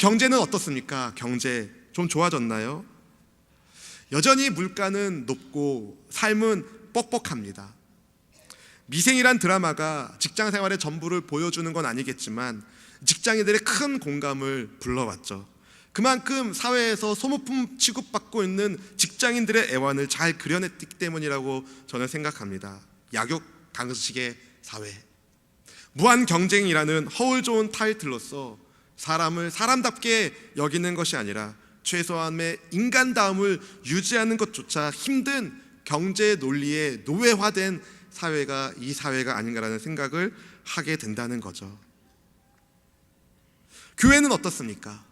경제는 어떻습니까? 경제 좀 좋아졌나요? 여전히 물가는 높고 삶은 뻑뻑합니다. 미생이란 드라마가 직장 생활의 전부를 보여주는 건 아니겠지만 직장인들의 큰 공감을 불러왔죠. 그만큼 사회에서 소모품 취급받고 있는 직장인들의 애환을 잘 그려냈기 때문이라고 저는 생각합니다. 약육강식의 사회, 무한 경쟁이라는 허울 좋은 타이틀로서 사람을 사람답게 여기는 것이 아니라 최소한의 인간다움을 유지하는 것조차 힘든 경제 논리에 노예화된 사회가 이 사회가 아닌가라는 생각을 하게 된다는 거죠. 교회는 어떻습니까?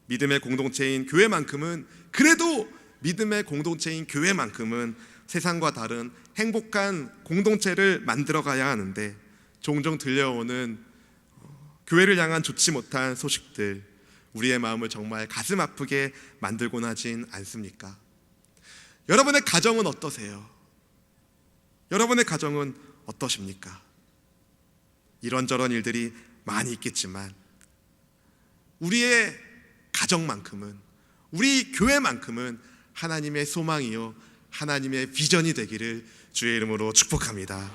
믿음의 공동체인 교회만큼은, 그래도 믿음의 공동체인 교회만큼은 세상과 다른 행복한 공동체를 만들어 가야 하는데, 종종 들려오는 교회를 향한 좋지 못한 소식들, 우리의 마음을 정말 가슴 아프게 만들곤 하진 않습니까? 여러분의 가정은 어떠세요? 여러분의 가정은 어떠십니까? 이런저런 일들이 많이 있겠지만 우리의 가정만큼은, 우리 교회만큼은 하나님의 소망이요 하나님의 비전이 되기를 주의 이름으로 축복합니다.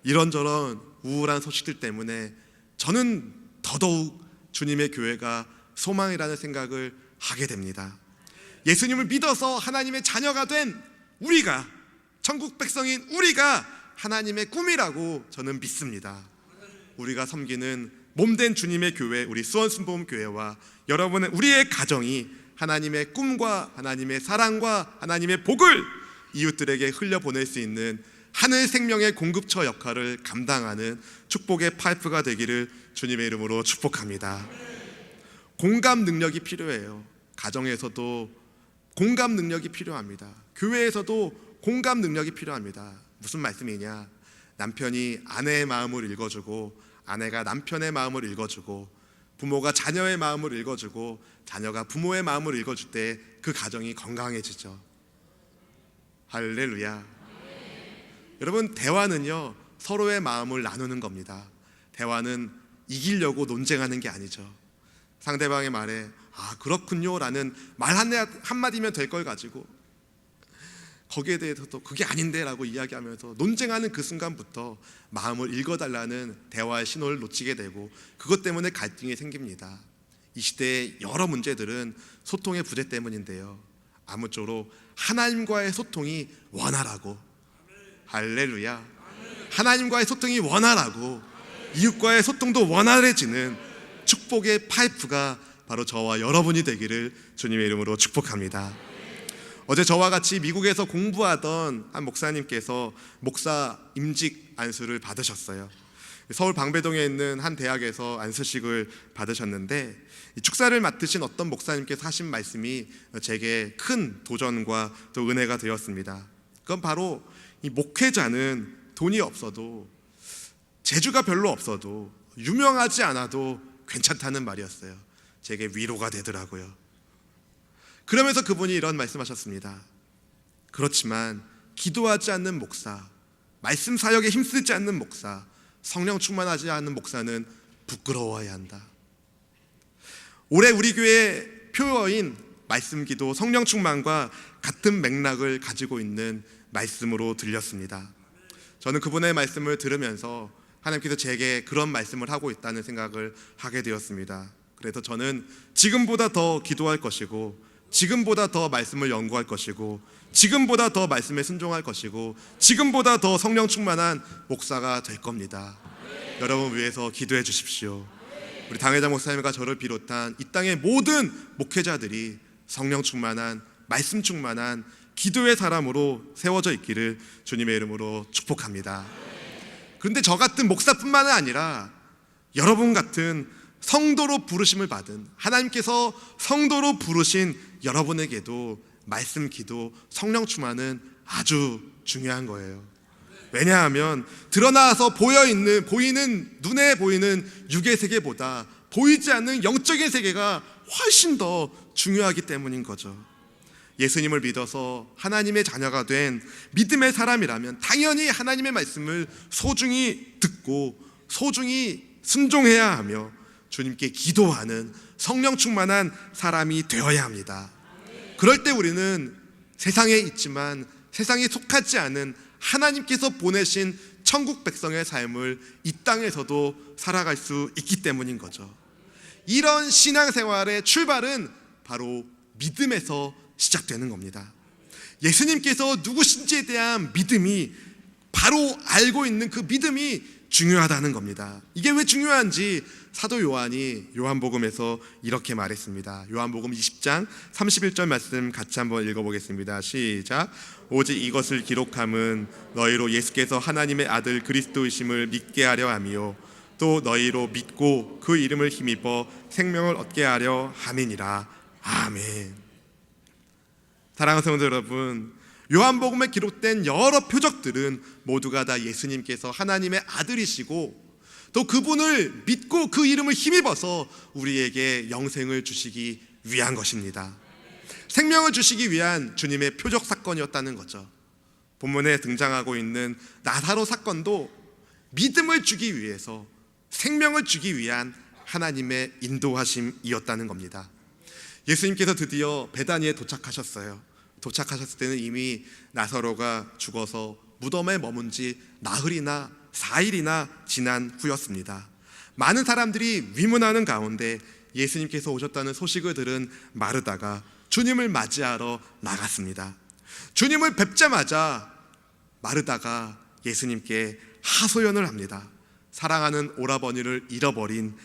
이런저런 우울한 소식들 때문에 저는 더더욱 주님의 교회가 소망이라는 생각을 하게 됩니다. 예수님을 믿어서 하나님의 자녀가 된 우리가, 천국 백성인 우리가 하나님의 꿈이라고 저는 믿습니다. 우리가 섬기는 몸된 주님의 교회, 우리 수원순복음교회와 여러분의, 우리의 가정이 하나님의 꿈과 하나님의 사랑과 하나님의 복을 이웃들에게 흘려보낼 수 있는 하늘 생명의 공급처 역할을 감당하는 축복의 파이프가 되기를 주님의 이름으로 축복합니다. 공감 능력이 필요해요. 가정에서도 공감 능력이 필요합니다. 교회에서도 공감 능력이 필요합니다. 무슨 말씀이냐? 남편이 아내의 마음을 읽어주고 아내가 남편의 마음을 읽어주고 부모가 자녀의 마음을 읽어주고 자녀가 부모의 마음을 읽어줄 때 그 가정이 건강해지죠. 할렐루야. 여러분, 대화는요 서로의 마음을 나누는 겁니다. 대화는 이기려고 논쟁하는 게 아니죠. 상대방의 말에 아 그렇군요 라는 말 한마디면 될 걸 가지고 거기에 대해서도 그게 아닌데 라고 이야기하면서 논쟁하는 그 순간부터 마음을 읽어달라는 대화의 신호를 놓치게 되고 그것 때문에 갈등이 생깁니다. 이 시대의 여러 문제들은 소통의 부재 때문인데요, 아무쪼록 하나님과의 소통이 원활하고, 할렐루야, 하나님과의 소통이 원활하고 이웃과의 소통도 원활해지는 축복의 파이프가 바로 저와 여러분이 되기를 주님의 이름으로 축복합니다. 어제 저와 같이 미국에서 공부하던 한 목사님께서 목사 임직 안수를 받으셨어요. 서울 방배동에 있는 한 대학에서 안수식을 받으셨는데, 이 축사를 맡으신 어떤 목사님께서 하신 말씀이 제게 큰 도전과 또 은혜가 되었습니다. 그건 바로 이 목회자는 돈이 없어도, 재주가 별로 없어도, 유명하지 않아도 괜찮다는 말이었어요. 제게 위로가 되더라고요. 그러면서 그분이 이런 말씀하셨습니다. 그렇지만 기도하지 않는 목사, 말씀 사역에 힘쓰지 않는 목사, 성령 충만하지 않은 목사는 부끄러워해야 한다. 올해 우리 교회의 표어인 말씀 기도, 성령 충만과 같은 맥락을 가지고 있는 말씀으로 들렸습니다. 저는 그분의 말씀을 들으면서 하나님께서 제게 그런 말씀을 하고 있다는 생각을 하게 되었습니다. 그래서 저는 지금보다 더 기도할 것이고, 지금보다 더 말씀을 연구할 것이고, 지금보다 더 말씀에 순종할 것이고, 지금보다 더 성령 충만한 목사가 될 겁니다. 여러분 위해서 기도해 주십시오. 우리 당회장 목사님과 저를 비롯한 이 땅의 모든 목회자들이 성령 충만한, 말씀 충만한 기도의 사람으로 세워져 있기를 주님의 이름으로 축복합니다. 그런데 저 같은 목사뿐만 아니라 여러분 같은 성도로 부르심을 받은, 하나님께서 성도로 부르신 여러분에게도 말씀, 기도, 성령 충만은 아주 중요한 거예요. 왜냐하면 드러나서 보이는 눈에 보이는 육의 세계보다 보이지 않는 영적인 세계가 훨씬 더 중요하기 때문인 거죠. 예수님을 믿어서 하나님의 자녀가 된 믿음의 사람이라면 당연히 하나님의 말씀을 소중히 듣고 소중히 순종해야 하며 주님께 기도하는 성령 충만한 사람이 되어야 합니다. 그럴 때 우리는 세상에 있지만 세상에 속하지 않은 하나님께서 보내신 천국 백성의 삶을 이 땅에서도 살아갈 수 있기 때문인 거죠. 이런 신앙생활의 출발은 바로 믿음에서 시작되는 겁니다. 예수님께서 누구신지에 대한 믿음이, 바로 알고 있는 그 믿음이 중요하다는 겁니다. 이게 왜 중요한지 사도 요한이 요한복음에서 이렇게 말했습니다. 요한복음 20장 31절 말씀 같이 한번 읽어보겠습니다. 시작. 오직 이것을 기록함은 너희로 예수께서 하나님의 아들 그리스도이심을 믿게 하려 함이요 또 너희로 믿고 그 이름을 힘입어 생명을 얻게 하려 함이니라. 아멘. 사랑하는 성도 여러분, 요한복음에 기록된 여러 표적들은 모두가 다 예수님께서 하나님의 아들이시고 또 그분을 믿고 그 이름을 힘입어서 우리에게 영생을 주시기 위한 것입니다. 생명을 주시기 위한 주님의 표적 사건이었다는 거죠. 본문에 등장하고 있는 나사로 사건도 믿음을 주기 위해서, 생명을 주기 위한 하나님의 인도하심이었다는 겁니다. 예수님께서 드디어 베다니에 도착하셨어요. 도착하셨을 때는 이미 나사로가 죽어서 무덤에 머문 지 나흘이나 4일이나 지난 후였습니다. 많은 사람들이 위문하는 가운데 예수님께서 오셨다는 소식을 들은 마르다가 주님을 맞이하러 나갔습니다. 주님을 뵙자마자 마르다가 예수님께 하소연을 합니다. 사랑하는 오라버니를 잃어버린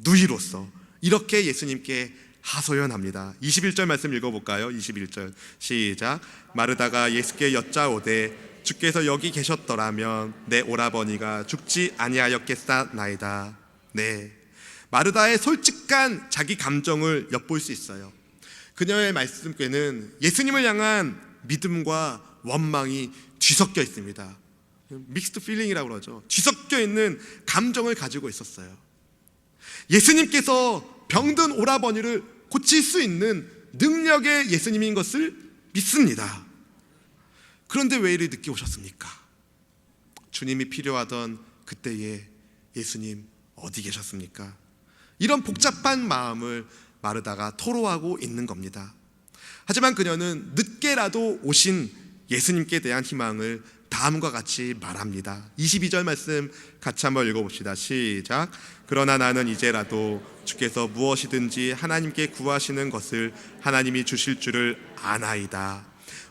누이로서 이렇게 예수님께 하소연합니다. 21절 말씀 읽어볼까요? 21절 시작. 마르다가 예수께 여짜오되 주께서 여기 계셨더라면 내 오라버니가 죽지 아니하였겠사나이다. 네, 마르다의 솔직한 자기 감정을 엿볼 수 있어요. 그녀의 말씀께는 예수님을 향한 믿음과 원망이 뒤섞여 있습니다. 믹스드 필링이라고 그러죠. 뒤섞여 있는 감정을 가지고 있었어요. 예수님께서 병든 오라버니를 고칠 수 있는 능력의 예수님인 것을 믿습니다. 그런데 왜 이리 늦게 오셨습니까? 주님이 필요하던 그때에 예수님 어디 계셨습니까? 이런 복잡한 마음을 마르다가 토로하고 있는 겁니다. 하지만 그녀는 늦게라도 오신 예수님께 대한 희망을 다음과 같이 말합니다. 22절 말씀 같이 한번 읽어봅시다. 시작. 그러나 나는 이제라도 주께서 무엇이든지 하나님께 구하시는 것을 하나님이 주실 줄을 아나이다.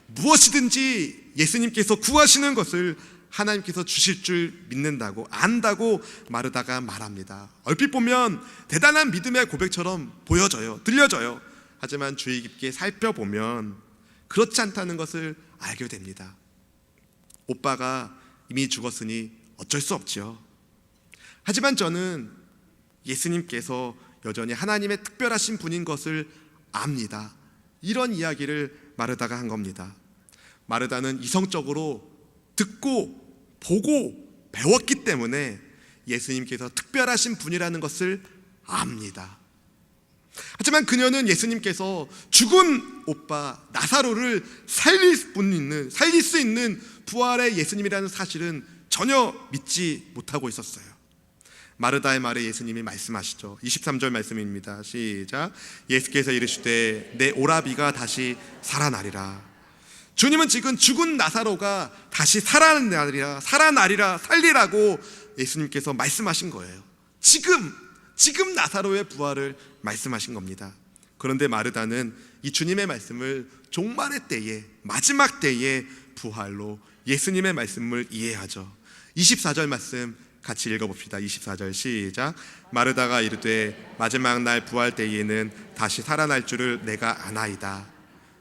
무엇이든지 예수님께서 구하시는 것을 하나님께서 주실 줄 믿는다고, 안다고 마르다가 말합니다. 얼핏 보면 대단한 믿음의 고백처럼 보여져요. 들려져요. 하지만 주의 깊게 살펴보면 그렇지 않다는 것을 알게 됩니다. 오빠가 이미 죽었으니 어쩔 수 없죠. 하지만 저는 예수님께서 여전히 하나님의 특별하신 분인 것을 압니다. 이런 이야기를 마르다가 한 겁니다. 마르다는 이성적으로 듣고 보고 배웠기 때문에 예수님께서 특별하신 분이라는 것을 압니다. 하지만 그녀는 예수님께서 죽은 오빠 나사로를 살릴 수 있는 부활의 예수님이라는 사실은 전혀 믿지 못하고 있었어요. 마르다의 말에 예수님이 말씀하시죠. 23절 말씀입니다. 시작. 예수께서 이르시되 내 오라비가 다시 살아나리라. 주님은 지금 죽은 나사로가 다시 살아나리라, 살리라고 예수님께서 말씀하신 거예요. 지금 나사로의 부활을 말씀하신 겁니다. 그런데 마르다는 이 주님의 말씀을 종말의 때에, 마지막 때의 부활로 예수님의 말씀을 이해하죠. 24절 말씀 같이 읽어봅시다. 24절 시작. 마르다가 이르되 마지막 날 부활 때에는 다시 살아날 줄을 내가 아나이다.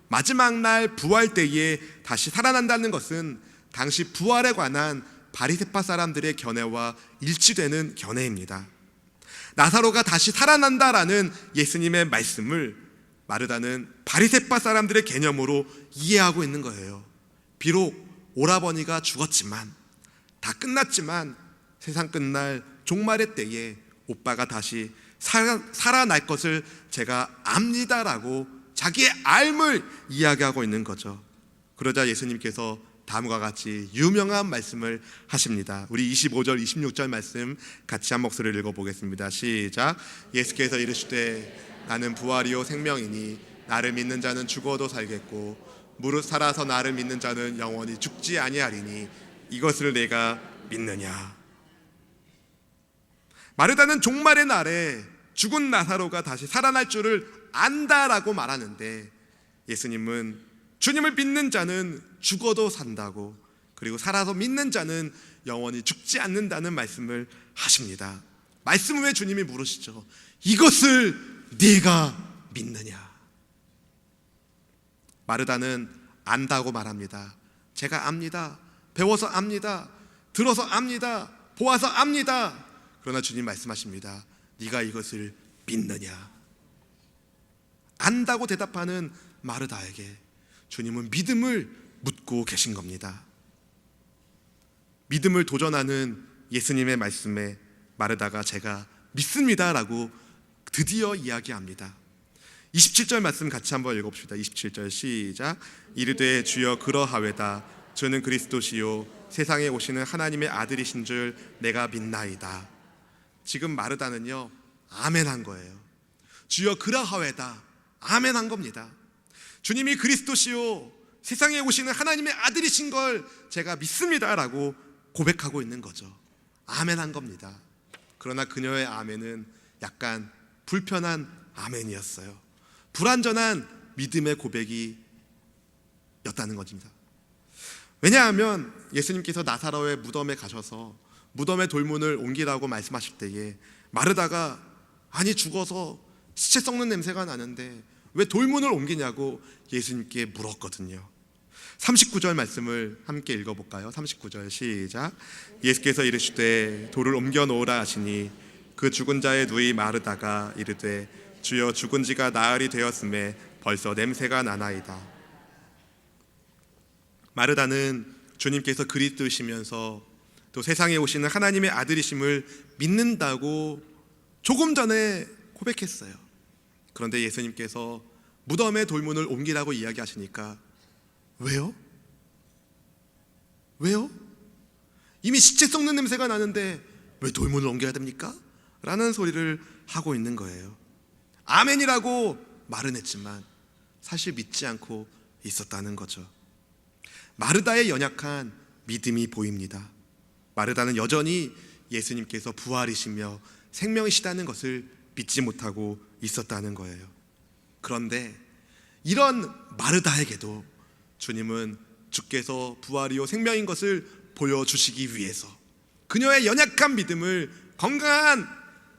마지막 날 부활 때에 다시 살아난다는 것은 당시 부활에 관한 바리새파 사람들의 견해와 일치되는 견해입니다. 나사로가 다시 살아난다라는 예수님의 말씀을 마르다는 바리새파 사람들의 개념으로 이해하고 있는 거예요. 비록 오라버니가 죽었지만, 다 끝났지만 세상 끝날 종말의 때에 오빠가 다시 살아날 것을 제가 압니다라고 자기의 삶을 이야기하고 있는 거죠. 그러자 예수님께서 다음과 같이 유명한 말씀을 하십니다. 우리 25절 26절 말씀 같이 한 목소리를 읽어보겠습니다. 시작. 예수께서 이르시되 나는 부활이요 생명이니 나를 믿는 자는 죽어도 살겠고 무릇 살아서 나를 믿는 자는 영원히 죽지 아니하리니 이것을 내가 믿느냐. 마르다는 종말의 날에 죽은 나사로가 다시 살아날 줄을 안다라고 말하는데, 예수님은 주님을 믿는 자는 죽어도 산다고, 그리고 살아서 믿는 자는 영원히 죽지 않는다는 말씀을 하십니다. 말씀 후에 주님이 물으시죠. 이것을 네가 믿느냐. 마르다는 안다고 말합니다. 제가 압니다. 배워서 압니다. 들어서 압니다. 보아서 압니다. 그러나 주님 말씀하십니다. 네가 이것을 믿느냐. 안다고 대답하는 마르다에게 주님은 믿음을 묻고 계신 겁니다. 믿음을 도전하는 예수님의 말씀에 마르다가 제가 믿습니다라고 드디어 이야기합니다. 27절 말씀 같이 한번 읽어봅시다. 27절 시작. 이르되 주여 그러하외다. 주는 그리스도시요 세상에 오시는 하나님의 아들이신 줄 내가 믿나이다. 지금 마르다는요 아멘한 거예요. 주여 그러하외다. 아멘한 겁니다. 주님이 그리스도시요 세상에 오시는 하나님의 아들이신 걸 제가 믿습니다라고 고백하고 있는 거죠. 아멘한 겁니다. 그러나 그녀의 아멘은 약간 불편한 아멘이었어요. 불완전한 믿음의 고백이었다는 것입니다. 왜냐하면 예수님께서 나사로의 무덤에 가셔서 무덤의 돌문을 옮기라고 말씀하실 때에 마르다가 아니 죽어서 시체 썩는 냄새가 나는데 왜 돌문을 옮기냐고 예수님께 물었거든요. 39절 말씀을 함께 읽어볼까요? 39절 시작. 예수께서 이르시되 돌을 옮겨 놓으라 하시니 그 죽은 자의 누이 마르다가 이르되 주여 죽은 지가 나흘이 되었음에 벌써 냄새가 나나이다. 마르다는 주님께서 그리스도시면서 또 세상에 오시는 하나님의 아들이심을 믿는다고 조금 전에 고백했어요. 그런데 예수님께서 무덤의 돌문을 옮기라고 이야기하시니까 왜요? 왜요? 이미 시체 썩는 냄새가 나는데 왜 돌문을 옮겨야 됩니까? 라는 소리를 하고 있는 거예요. 아멘이라고 말은 했지만 사실 믿지 않고 있었다는 거죠. 마르다의 연약한 믿음이 보입니다. 마르다는 여전히 예수님께서 부활이시며 생명이시다는 것을 믿지 못하고 있었다는 거예요. 그런데 이런 마르다에게도 주님은 주께서 부활이요 생명인 것을 보여주시기 위해서 그녀의 연약한 믿음을 건강한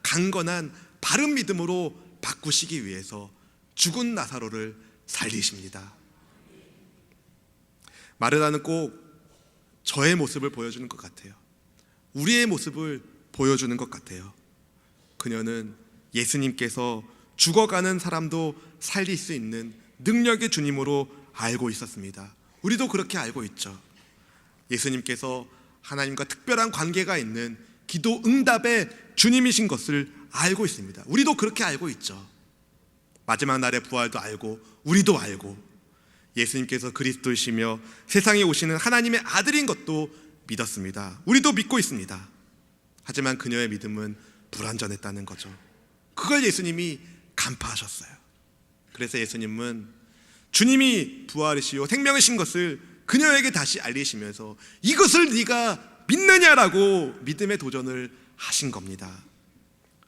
강건한 바른 믿음으로 바꾸시기 위해서 죽은 나사로를 살리십니다. 마르다는 꼭 저의 모습을 보여주는 것 같아요. 우리의 모습을 보여주는 것 같아요. 그녀는 예수님께서 죽어가는 사람도 살릴 수 있는 능력의 주님으로 알고 있었습니다. 우리도 그렇게 알고 있죠. 예수님께서 하나님과 특별한 관계가 있는 기도 응답의 주님이신 것을 알고 있습니다. 우리도 그렇게 알고 있죠. 마지막 날의 부활도 알고 우리도 알고 예수님께서 그리스도이시며 세상에 오시는 하나님의 아들인 것도 믿었습니다. 우리도 믿고 있습니다. 하지만 그녀의 믿음은 불완전했다는 거죠. 그걸 예수님이 간파하셨어요. 그래서 예수님은 주님이 부활이시요 생명이신 것을 그녀에게 다시 알리시면서 이것을 네가 믿느냐라고 믿음의 도전을 하신 겁니다.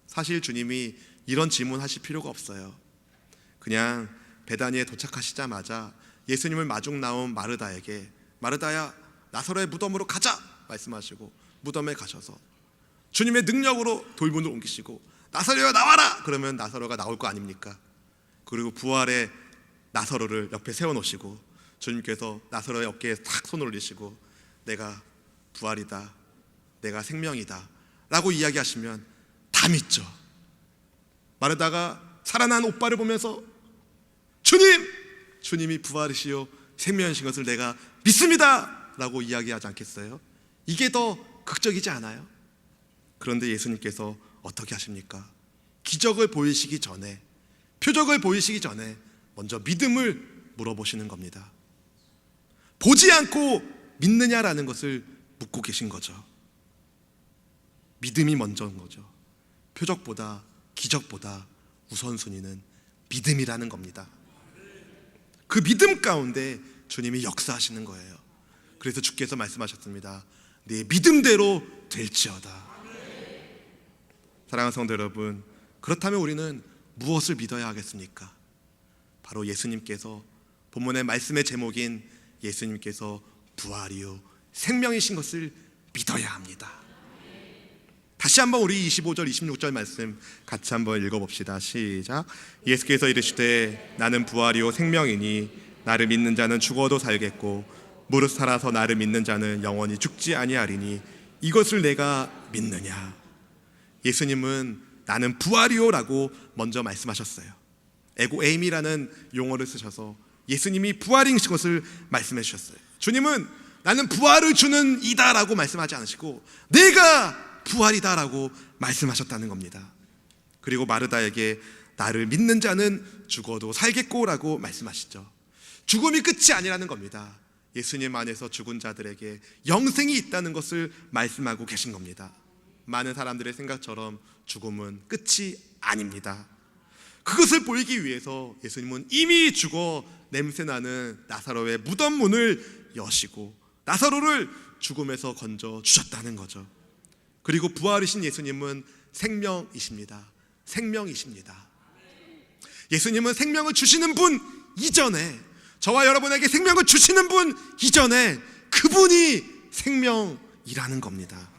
사실 주님이 이런 질문하실 필요가 없어요. 그냥 베다니에 도착하시자마자 예수님을 마중 나온 마르다에게 마르다야 나사로의 무덤으로 가자 말씀하시고 무덤에 가셔서 주님의 능력으로 돌문을 옮기시고 나사로야 나와라 그러면 나사로가 나올 거 아닙니까? 그리고 부활의 나사로를 옆에 세워놓으시고 주님께서 나사로의 어깨에 탁 손을 올리시고 내가 부활이다 내가 생명이다 라고 이야기하시면 다 믿죠. 마르다가 살아난 오빠를 보면서 주님이 부활이시요 생명이신 것을 내가 믿습니다 라고 이야기하지 않겠어요? 이게 더 극적이지 않아요? 그런데 예수님께서 어떻게 하십니까? 기적을 보이시기 전에 표적을 보이시기 전에 먼저 믿음을 물어보시는 겁니다. 보지 않고 믿느냐라는 것을 묻고 계신 거죠. 믿음이 먼저인 거죠. 표적보다 기적보다 우선순위는 믿음이라는 겁니다. 그 믿음 가운데 주님이 역사하시는 거예요. 그래서 주께서 말씀하셨습니다. 네 믿음대로 될지어다. 사랑하는 성도 여러분, 그렇다면 우리는 무엇을 믿어야 하겠습니까? 바로 예수님께서, 본문의 말씀의 제목인 예수님께서 부활이요 생명이신 것을 믿어야 합니다. 다시 한번 우리 25절 26절 말씀 같이 한번 읽어봅시다. 시작. 예수께서 이르시되 나는 부활이요 생명이니 나를 믿는 자는 죽어도 살겠고 무릇 살아서 나를 믿는 자는 영원히 죽지 아니하리니 이것을 내가 믿느냐. 예수님은 나는 부활이요 라고 먼저 말씀하셨어요. 에고 에임이라는 용어를 쓰셔서 예수님이 부활인 것을 말씀해 주셨어요. 주님은 나는 부활을 주는 이다 라고 말씀하지 않으시고 내가 부활이다 라고 말씀하셨다는 겁니다. 그리고 마르다에게 나를 믿는 자는 죽어도 살겠고 라고 말씀하시죠. 죽음이 끝이 아니라는 겁니다. 예수님 안에서 죽은 자들에게 영생이 있다는 것을 말씀하고 계신 겁니다. 많은 사람들의 생각처럼 죽음은 끝이 아닙니다. 그것을 보이기 위해서 예수님은 이미 죽어 냄새나는 나사로의 무덤 문을 여시고 나사로를 죽음에서 건져 주셨다는 거죠. 그리고 부활이신 예수님은 생명이십니다. 생명이십니다. 예수님은 생명을 주시는 분 이전에, 저와 여러분에게 생명을 주시는 분 이전에 그분이 생명이라는 겁니다.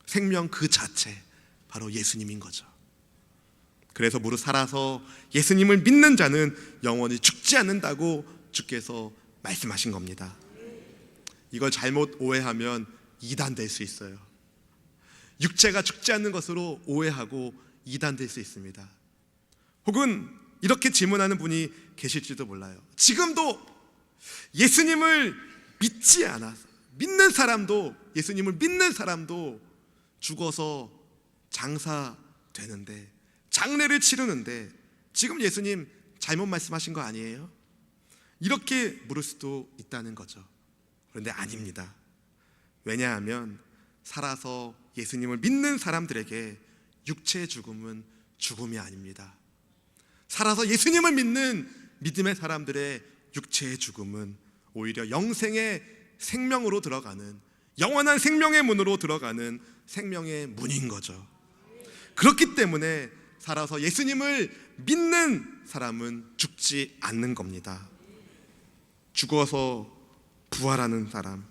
생명 그 자체, 바로 예수님인 거죠. 그래서 무릇 살아서 예수님을 믿는 자는 영원히 죽지 않는다고 주께서 말씀하신 겁니다. 이걸 잘못 오해하면 이단될 수 있어요. 육체가 죽지 않는 것으로 오해하고 이단될 수 있습니다. 혹은 이렇게 질문하는 분이 계실지도 몰라요. 지금도 예수님을 믿지 않아서, 믿는 사람도, 예수님을 믿는 사람도 죽어서 장사되는데, 장례를 치르는데 지금 예수님 잘못 말씀하신 거 아니에요? 이렇게 물을 수도 있다는 거죠. 그런데 아닙니다. 왜냐하면 살아서 예수님을 믿는 사람들에게 육체의 죽음은 죽음이 아닙니다. 살아서 예수님을 믿는 믿음의 사람들의 육체의 죽음은 오히려 영생의 생명으로 들어가는, 영원한 생명의 문으로 들어가는 생명의 문인 거죠. 그렇기 때문에 살아서 예수님을 믿는 사람은 죽지 않는 겁니다. 죽어서 부활하는 사람,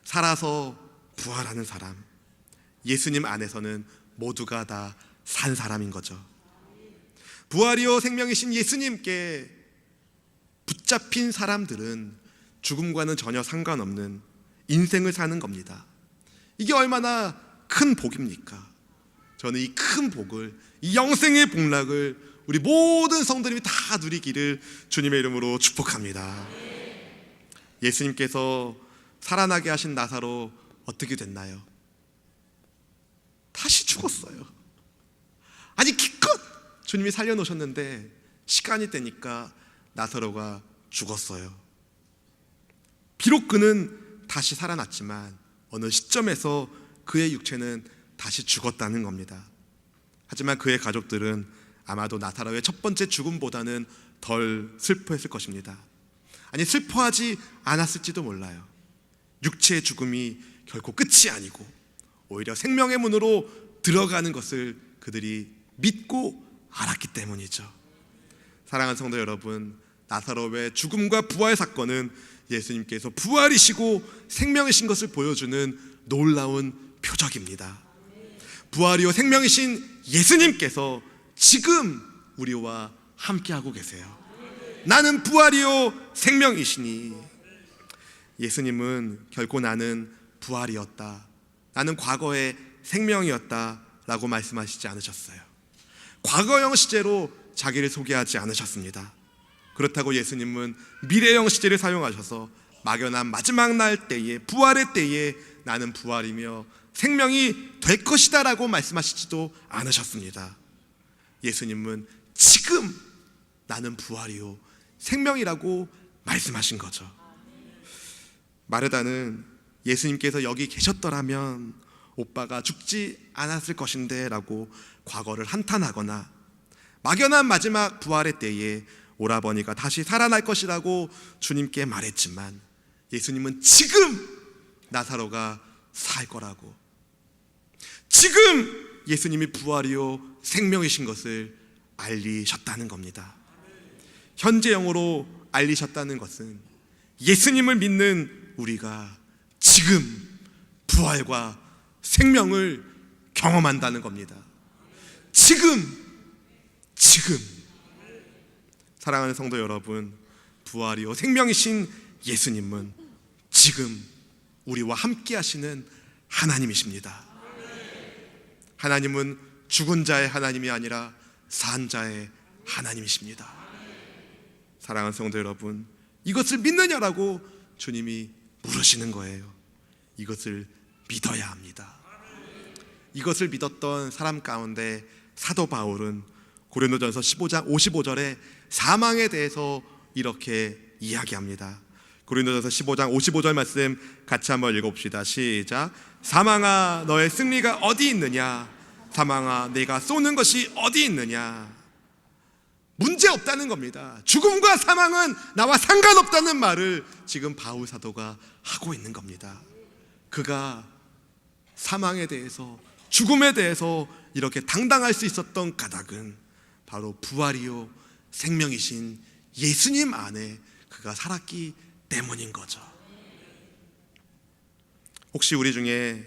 살아서 부활하는 사람, 예수님 안에서는 모두가 다 산 사람인 거죠. 부활이요 생명이신 예수님께 붙잡힌 사람들은 죽음과는 전혀 상관없는 인생을 사는 겁니다. 이게 얼마나 큰 복입니까? 저는 이 큰 복을, 이 영생의 복락을 우리 모든 성도님이 다 누리기를 주님의 이름으로 축복합니다. 예수님께서 살아나게 하신 나사로 어떻게 됐나요? 다시 죽었어요. 아니 기껏 주님이 살려놓으셨는데 시간이 되니까 나사로가 죽었어요. 비록 그는 다시 살아났지만 어느 시점에서 그의 육체는 다시 죽었다는 겁니다. 하지만 그의 가족들은 아마도 나사로의 첫 번째 죽음보다는 덜 슬퍼했을 것입니다. 아니 슬퍼하지 않았을지도 몰라요. 육체의 죽음이 결코 끝이 아니고 오히려 생명의 문으로 들어가는 것을 그들이 믿고 알았기 때문이죠. 사랑하는 성도 여러분, 나사로의 죽음과 부활 사건은 예수님께서 부활이시고 생명이신 것을 보여주는 놀라운 표적입니다. 부활이요 생명이신 예수님께서 지금 우리와 함께하고 계세요. 나는 부활이요 생명이시니. 예수님은 결코 나는 부활이었다, 나는 과거의 생명이었다 라고 말씀하시지 않으셨어요. 과거형 시제로 자기를 소개하지 않으셨습니다. 그렇다고 예수님은 미래형 시제를 사용하셔서 막연한 마지막 날 때에, 부활의 때에 나는 부활이며 생명이 될 것이다 라고 말씀하시지도 않으셨습니다. 예수님은 지금 나는 부활이요 생명이라고 말씀하신 거죠. 마르다는 예수님께서 여기 계셨더라면 오빠가 죽지 않았을 것인데 라고 과거를 한탄하거나, 막연한 마지막 부활의 때에 오라버니가 다시 살아날 것이라고 주님께 말했지만 예수님은 지금 나사로가 살 거라고, 지금 예수님이 부활이요 생명이신 것을 알리셨다는 겁니다. 현재형으로 알리셨다는 것은 예수님을 믿는 우리가 지금 부활과 생명을 경험한다는 겁니다. 지금 사랑하는 성도 여러분, 부활이요 생명이신 예수님은 지금 우리와 함께 하시는 하나님이십니다. 하나님은 죽은 자의 하나님이 아니라 산 자의 하나님이십니다. 사랑하는 성도 여러분, 이것을 믿느냐라고 주님이 물으시는 거예요. 이것을 믿어야 합니다. 이것을 믿었던 사람 가운데 사도 바울은 고린도전서 15장 55절에 사망에 대해서 이렇게 이야기합니다. 고린도전서 15장 55절 말씀 같이 한번 읽어봅시다. 시작. 사망아 너의 승리가 어디 있느냐? 사망아 내가 쏘는 것이 어디 있느냐? 문제 없다는 겁니다. 죽음과 사망은 나와 상관없다는 말을 지금 바울 사도가 하고 있는 겁니다. 그가 사망에 대해서, 죽음에 대해서 이렇게 당당할 수 있었던 까닭은 바로 부활이요 생명이신 예수님 안에 그가 살았기 때문인 거죠. 혹시 우리 중에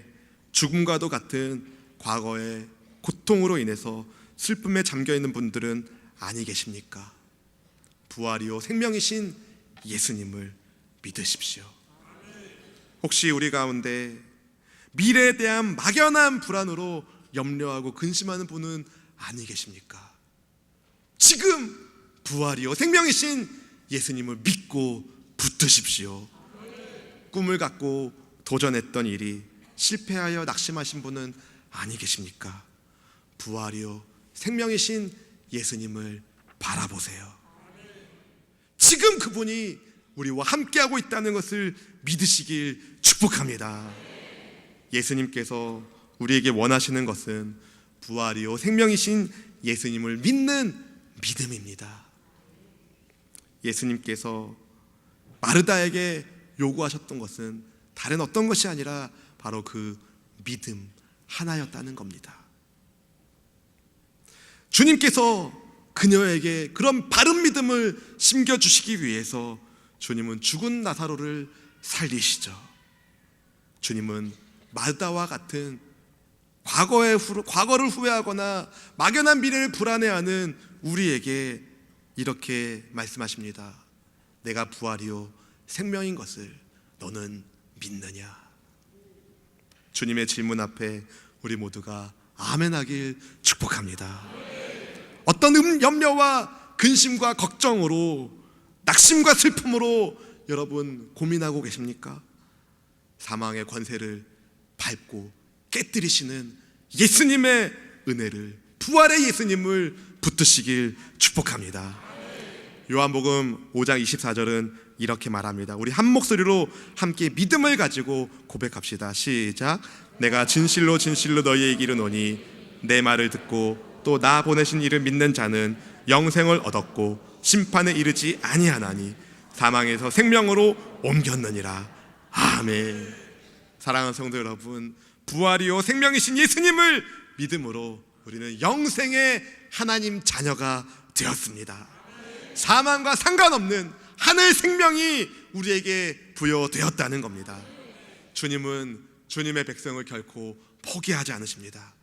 죽음과도 같은 과거의 고통으로 인해서 슬픔에 잠겨있는 분들은 아니 계십니까? 부활이요 생명이신 예수님을 믿으십시오. 혹시 우리 가운데 미래에 대한 막연한 불안으로 염려하고 근심하는 분은 아니 계십니까? 지금 부활이요 생명이신 예수님을 믿고 붙드십시오. 꿈을 갖고 도전했던 일이 실패하여 낙심하신 분은 아니 계십니까? 부활이요 생명이신 예수님을 바라보세요. 지금 그분이 우리와 함께하고 있다는 것을 믿으시길 축복합니다. 예수님께서 우리에게 원하시는 것은 부활이요 생명이신 예수님을 믿는 믿음입니다. 예수님께서 마르다에게 요구하셨던 것은 다른 어떤 것이 아니라 바로 그 믿음 하나였다는 겁니다. 주님께서 그녀에게 그런 바른 믿음을 심겨주시기 위해서 주님은 죽은 나사로를 살리시죠. 주님은 마르다와 같은 과거를 후회하거나 막연한 미래를 불안해하는 우리에게 이렇게 말씀하십니다. 내가 부활이요 생명인 것을 너는 믿느냐? 주님의 질문 앞에 우리 모두가 아멘하길 축복합니다. 어떤 염려와 근심과 걱정으로, 낙심과 슬픔으로 여러분 고민하고 계십니까? 사망의 권세를 밟고 깨뜨리시는 예수님의 은혜를, 부활의 예수님을 붙드시길 축복합니다. 요한복음 5장 24절은 이렇게 말합니다. 우리 한 목소리로 함께 믿음을 가지고 고백합시다. 시작. 내가 진실로 진실로 너희에게 이르노니 내 말을 듣고 또 나 보내신 이를 믿는 자는 영생을 얻었고 심판에 이르지 아니하나니 사망에서 생명으로 옮겼느니라. 아멘. 사랑하는 성도 여러분, 부활이요 생명이신 예수님을 믿음으로 우리는 영생의 하나님 자녀가 되었습니다. 사망과 상관없는 하늘 생명이 우리에게 부여되었다는 겁니다. 주님은 주님의 백성을 결코 포기하지 않으십니다.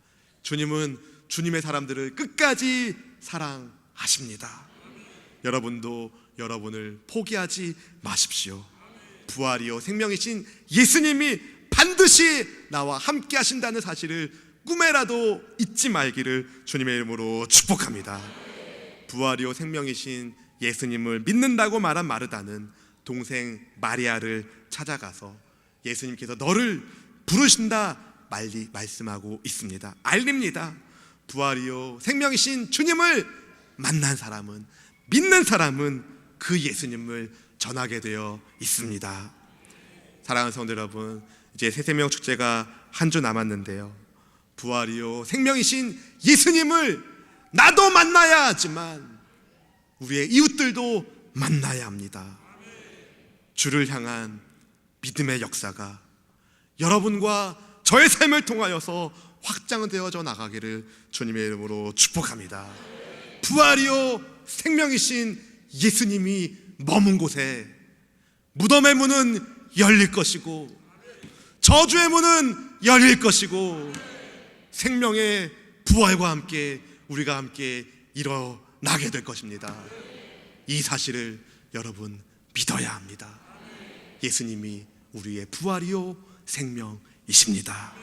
주님은 주님의 사람들을 끝까지 사랑하십니다. 여러분도 여러분을 포기하지 마십시오. 부활이요 생명이신 예수님이 반드시 나와 함께 하신다는 사실을 꿈에라도 잊지 말기를 주님의 이름으로 축복합니다. 부활이요 생명이신 예수님을 믿는다고 말한 마르다는 동생 마리아를 찾아가서 예수님께서 너를 부르신다 말씀하고 있습니다. 알립니다. 부활이요 생명이신 주님을 만난 사람은, 믿는 사람은 그 예수님을 전하게 되어 있습니다. 사랑하는 성도 여러분, 이제 새생명 축제가 한 주 남았는데요, 부활이요 생명이신 예수님을 나도 만나야 하지만 우리의 이웃들도 만나야 합니다. 주를 향한 믿음의 역사가 여러분과 저의 삶을 통하여서 확장되어져 나가기를 주님의 이름으로 축복합니다. 부활이요 생명이신 예수님이 머문 곳에 무덤의 문은 열릴 것이고 저주의 문은 열릴 것이고 생명의 부활과 함께 우리가 함께 일어나게 될 것입니다. 이 사실을 여러분 믿어야 합니다. 예수님이 우리의 부활이요 생명이십니다.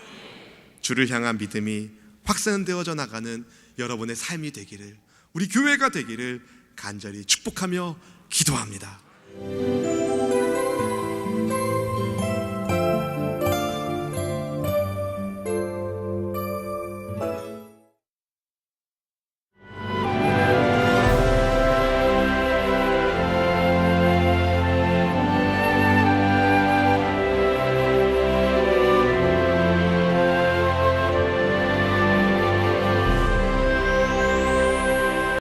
주를 향한 믿음이 확산되어져 나가는 여러분의 삶이 되기를, 우리 교회가 되기를 간절히 축복하며 기도합니다.